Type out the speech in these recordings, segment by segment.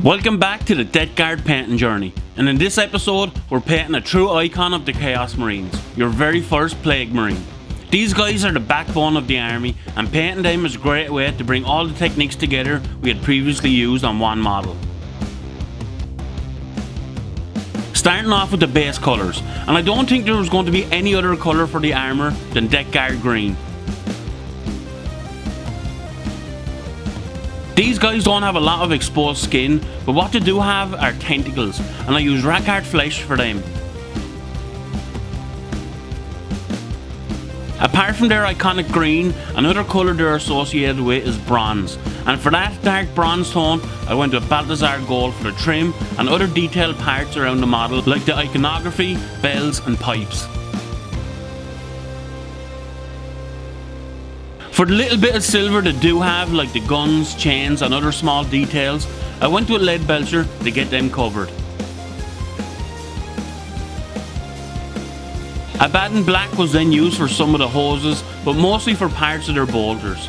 Welcome back to the Death Guard painting journey, and in this episode we're painting a true icon of the Chaos Marines, your very first Plague Marine. These guys are the backbone of the army, and painting them is a great way to bring all the techniques together we had previously used on one model. Starting off with the base colours, and I don't think there was going to be any other colour for the armour than Death Guard green. These guys don't have a lot of exposed skin, but what they do have are tentacles, and I use Rackard flesh for them. Apart from their iconic green, another colour they're associated with is bronze, and for that dark bronze tone I went with Balthazar gold for the trim and other detailed parts around the model like the iconography, bells and pipes. For the little bit of silver they do have, like the guns, chains and other small details, I went with lead belcher to get them covered. Abaddon black was then used for some of the hoses, but mostly for parts of their bolters.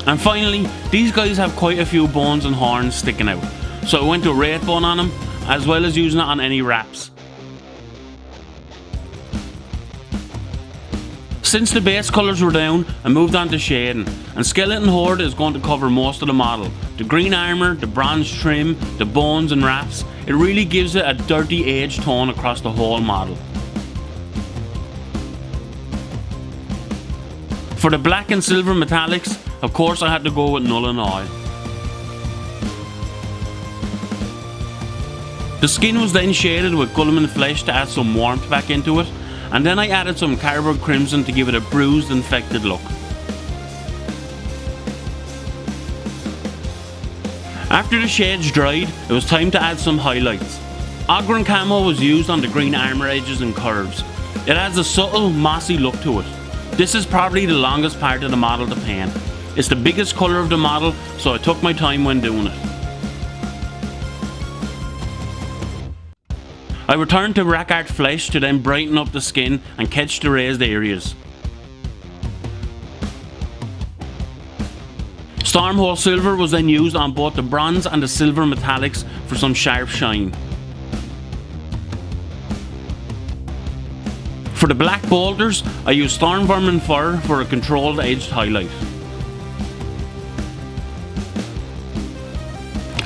And finally, these guys have quite a few bones and horns sticking out, so I went to wraith bone on them, as well as using it on any wraps. Since the base colours were down, I moved on to shading, and Skeleton Horde is going to cover most of the model. The green armour, the bronze trim, the bones and wraps, it really gives it a dirty edge tone across the whole model. For the black and silver metallics, of course I had to go with Null Oil. The skin was then shaded with Guilliman flesh to add some warmth back into it, and then I added some Cardboard Crimson to give it a bruised, infected look. After the shades dried, it was time to add some highlights. Ogryn camo was used on the green armour edges and curves. It adds a subtle, mossy look to it. This is probably the longest part of the model to paint. It's the biggest colour of the model, so I took my time when doing it. I returned to Rackard flesh to then brighten up the skin and catch the raised areas. Stormhole silver was then used on both the bronze and the silver metallics for some sharp shine. For the black bolters, I used Stormvermin fur for a controlled edged highlight.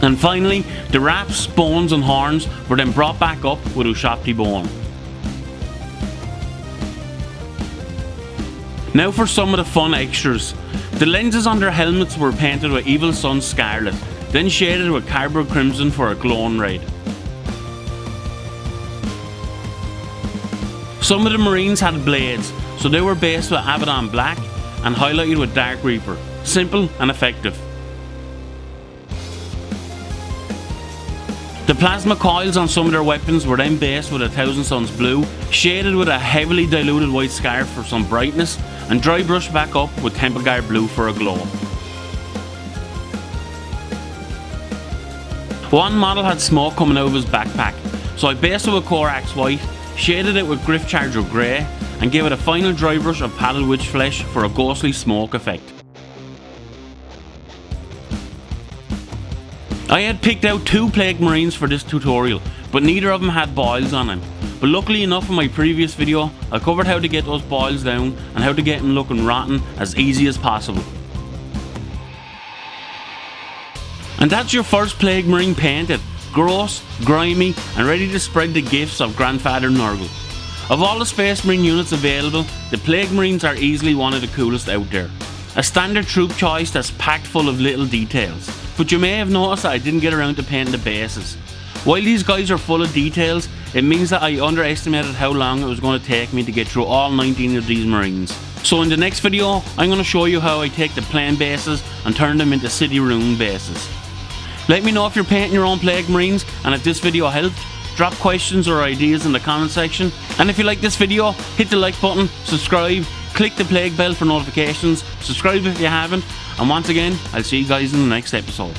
And finally, the wraps, bones and horns were then brought back up with Ushapti bone. Now for some of the fun extras. The lenses on their helmets were painted with Evil Sun Scarlet, then shaded with Cardboard Crimson for a glowing red. Some of the Marines had blades, so they were based with Abaddon Black and highlighted with Dark Reaper. Simple and effective. The plasma coils on some of their weapons were then based with a Thousand Suns blue, shaded with a heavily diluted white scarf for some brightness, and dry brushed back up with Temple Guard blue for a glow. One model had smoke coming out of his backpack, so I based it with Corax white, shaded it with Griff Charger grey, and gave it a final dry brush of Paddle Witch flesh for a ghostly smoke effect. I had picked out 2 Plague Marines for this tutorial, but neither of them had boils on them. But luckily enough in my previous video, I covered how to get those boils down and how to get them looking rotten as easy as possible. And that's your first Plague Marine painted. Gross, grimy and ready to spread the gifts of Grandfather Nurgle. Of all the Space Marine units available, the Plague Marines are easily one of the coolest out there. A standard troop choice that's packed full of little details. But you may have noticed that I didn't get around to painting the bases. While these guys are full of details, it means that I underestimated how long it was going to take me to get through all 19 of these Marines. So in the next video, I'm going to show you how I take the plain bases and turn them into city ruin bases. Let me know if you're painting your own Plague Marines, and if this video helped. Drop questions or ideas in the comment section. And if you like this video, hit the like button, subscribe, click the plague bell for notifications, subscribe if you haven't, and once again, I'll see you guys in the next episode.